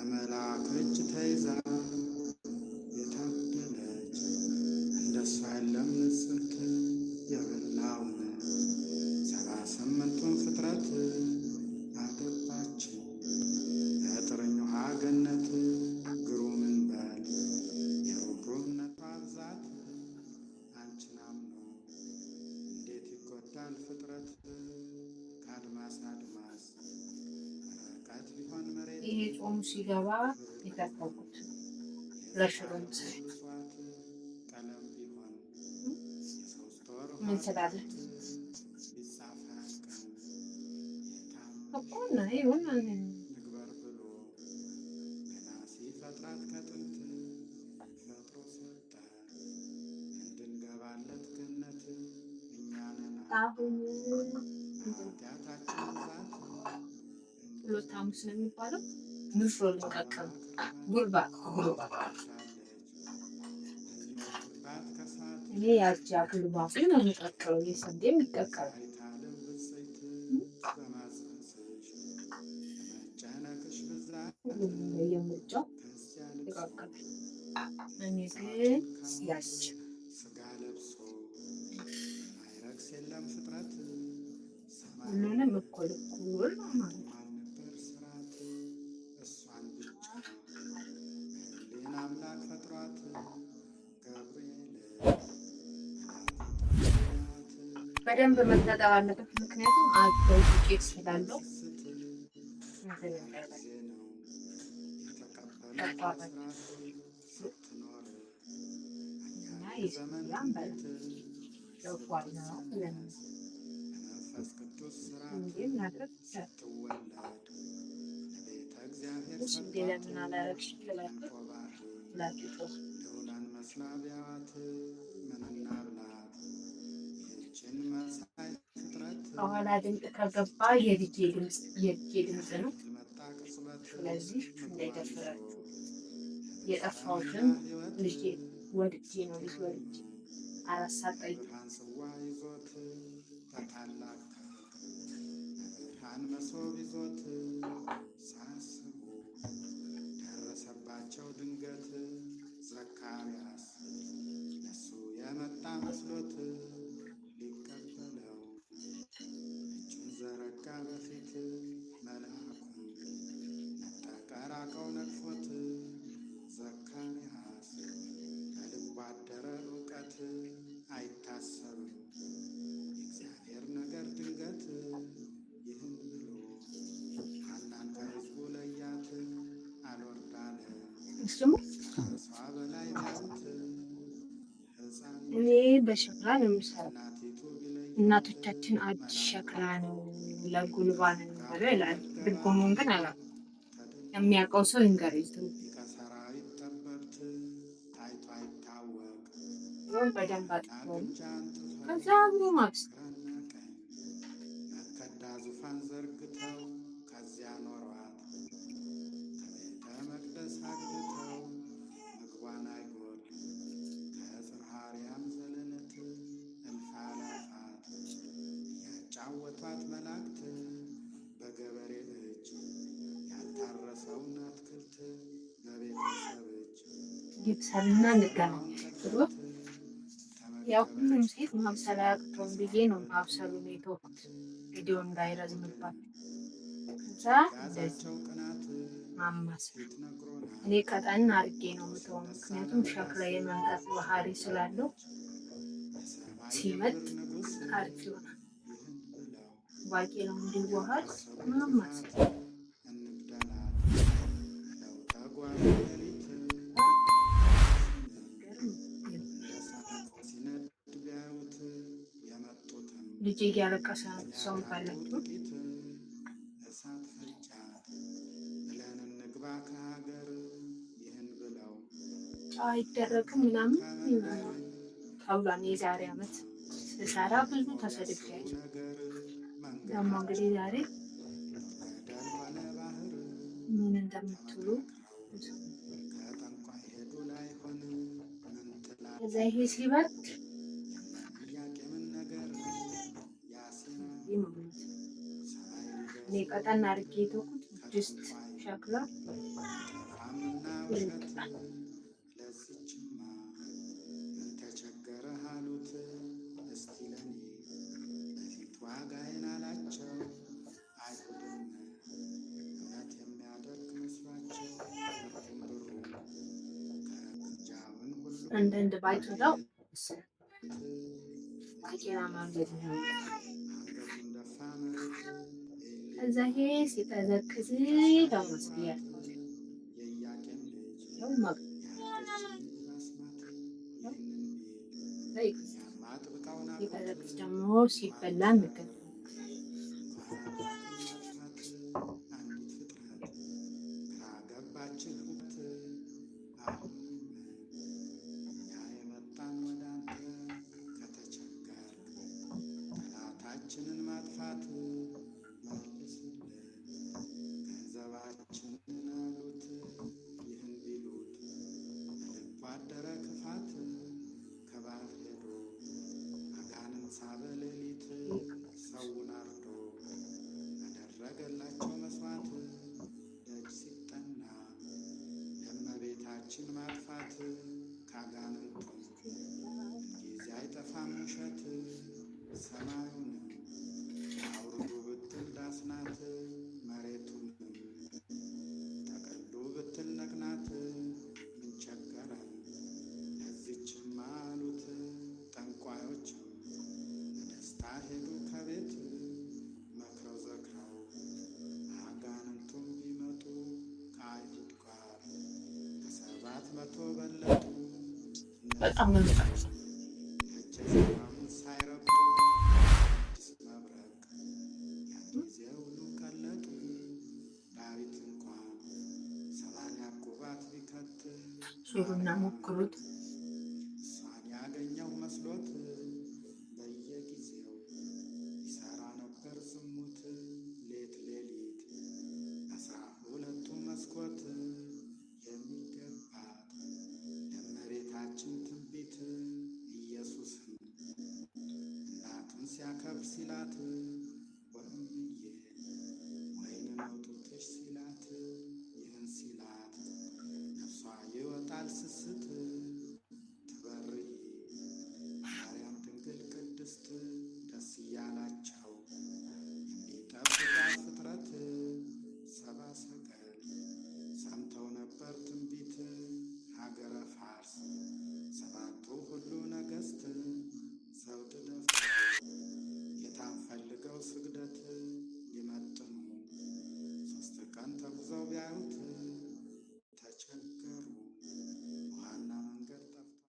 በመልአክ እጅ ተይዛ የታደለች እንደሷ የለም ንጽሕት የበላውን 78ቱን ፍጥረት አገባች በጥርኝ ውሃ ገነት ግሩምን በል የሩህሩህነቷ ብዛት አንቺን አምኖ እንዴት ይጎዳል ፍጥረት ከአድማስ አድማስ ርቀት ቢሆን መሬት ይሄ ጾሙ ሲገባ የታቀቁት ለሽሮም ቀለም ቢሆን የሶስት ወር ምን ስላለ ቢጻፍ አያልቅም እኮ ነው ይሁን ንግበር ብሎ ገና ሲፈጥራት ከጥንት ፈጥሮ ሰጠ እንድንገባለት ገነት እኛንን አሁን ኃጢአታችን ብዛት ሁለት ሐሙስ ነው የሚባለው ንፍሮ ልንቀቅል ጉልባት እንወድባት ከሳት እኔ ያጃ ጉልባቱ ነው የሚቀቅለው የስንዴ የሚቀቅለው አይታለም ብፅዕት በማጽንስሽ መጨነቅሽ ብዛት ሁሉም እንደየምርጫው ከዚያ ይቀቅላል። እኔ ግን ያች ስጋ ለብሶ ማይረክስ የለም ፍጥረት ሁሉንም እኩል እኩል ነው ማለት ነው። ማን ነበር ስራት እሷን ብቻ ሕሊና አምላክ ፈጥሯት ገብርኤል በደንብ መታጠብ አለበት። ምክንያቱም አልኮል ዱቄት ስላለው ስትል እንትን እንዳይበል ጊዜ ነው የተቀበለ ስራት ስትኖር እና የስላም በል ለኳል ነው ብለን መንፈስ ቅዱስ ስራት እንጂ ማድረግ ይቻላል። ስትወለድ ለቤተ እግዚአብሔር እሺ እንዴ ለምን አላረግሽ ትላለች ቆባህ ላጥቶ ልዑላን መስላ ቢያዋት ምንና ብላት ይህችን መሳይ ፍጥረት ከኋላ ድምፅ ከገባ የልጄ ድምፅ ነው። መጣ ቅጽበት ስለዚህ እንዳይደፍራችሁ የጠፋሁትን ልጄ ወድጄ ነው ልጅ ወድጄ አላሳጠኝ ብርሃን ጽዋ ይዞት በታላቅ ብርሃን መሶብ ይዞት ሳስቡ ደረሰባቸው ድንገት ዘካርያስ ለሱ የመጣ መስሎት ሊቀበለው እጁን ዘረጋ በፊት መልአኩን ነጠቀ ራቀው ነቅፎት ዘካርያስ ከልቡ አደረ እውቀት አይታሰብም የእግዚአብሔር ነገር ድንገት ይህን ብሎ ሐናን ከሕዝቡ ለያት አልወርዳለ እሱም ከእርሷ በላይ ቢያዩት ሕፃን እኔ በሸክላ ነው የምሰራው። እናቲቱ ቢለይ እናቶቻችን አዲስ ሸክላ ነው ለጉልባን የሚባለው ይላል። ድርጉሙን ግን አላውቅም። የሚያውቀው ሰው ይንገረኝ። ሊቀ ሰራዊት ጠበብት ታይቶ አይታወቅ ይሁን በደንብ አጥፎ ዳግምጃ አንጥቶ ከዛ ብሎ ማብስ ግራና ቀኝ መከዳ ዙፋን ዘርግተው ከዚያ ኖሯት ከቤተ መቅደስ አግብተው ምግቧን አይጎል ከጽርሐ አርያም ዘለለት እልፍ አእላፋት ያጫወቷት መላእክት በገበሬ እጅ ያልታረሰውን አትክልት በቤተሰብ እጅ ይብሰልና እንገናኝ ብሎ ያው ሁሉም ሴት ማብሰል አያቅተውም ብዬ ነው ማብሰሉን የተውኩት ቪዲዮ እንዳይረዝምባት። ከዛ እንደዚህ ያዛቸው ቅናት ማማሰል ፊት ነግሮናል እኔ ቀጠን አድርጌ ነው የምተወው። ምክንያቱም ሸክላ የመንቀጥ ባህሪ ስላለው የሰማይ ሲመጥ የምድር ንጉሥ አሪፍ ይሆናል። ይህን ብለው ባቄላው እንዲዋሃድ ማማሰል እንግደላት ብለው ተጓዙ ሌሊት ሲነድ ቢያዩት የመጡትም ልጄ እያለቀሰ ሰው ካላችሁ ጥቂት እሳት ፈጃት ብለን እንግባ ከሀገር ይህን ብለው አይደረግም ምናምን ተብሏል። የዛሬ ዓመት ስሰራ ብዙ ተሰድቤያለሁ። ነገር መንገድ ደግሞ እንግዲህ ዛሬ ገደል ሆነ ባህር ምን እንደምትሉ ከጠንቋይ ሄዱ ላይሆን ምን ትላ እዛ ይሄ ሲበርድ ጥያቄምን ነገር ያሲና ይመሙት እኔ ቀጠን አድርጌ የተውኩት ድስት ሸክላ ፋምና ውሸት ለዚችማ ምን ተቸገረህ አሉት። እስቲ ለኔ በፊት ዋጋዬን አላቸው። አይሁድም እውነት የሚያደርግ መስሏቸው ብሩ ከጃውን ሁሉ አንዳንድ ባቄላው ባቄላ ማንገድ ነው። አንገቱን ደፋ መሬት ከዛ ይሄ ሲቀዘቅዝ ደግሞ ስያል የኢያቄም ልጅ ነው ማቅ ያረገችኝ አስማት ይህንን ላይ ቤት ያማጥብቃውን ሲቀዘቅዝ ደግሞ ሲበላ ምግብ አንዲት ፍጥረት ግራ ገባችን እውቀት። አሁንም እኛ የመጣን ወደ አንተ ከተቸገር ጠላታችንን ማጥፋት መልስልን ገንዘባችንን አሉት። ይህን ቢሉት በልቡ አደረ ክፋት። ከባህር ሄዶ አጋንንት ሳበ ሌሊት ሰውን አርዶ ያደረገላቸው መስዋዕት። ደጅ ሲጠና ለእመቤታችን ማጥፋት ካጋንንቱ ጊዜ አይጠፋም ውሸት። ሰማዩንም አውርዱ ብትል ዳስናት፣ መሬቱንም ጠቅሉ ብትል ነቅናት። ምን ቸገረን ለዚችማ አሉት። ጠንቋዮችም በደስታ ሄዱ ከቤት መክረው ዘክረው አጋንንቱም ቢመጡ ከአይሁድ ጋር ከ700 በለጡ። በጣም ነው የሚጠቅሰው። ደጀ ሰላሙን ሳይረግጡ አዲስ መብረቅ ያን ጊዜ ሁሉ ቀለጡ። ዳዊት እንኳን 80 ቁባት ቢከት ሱሩና ሞክሩት።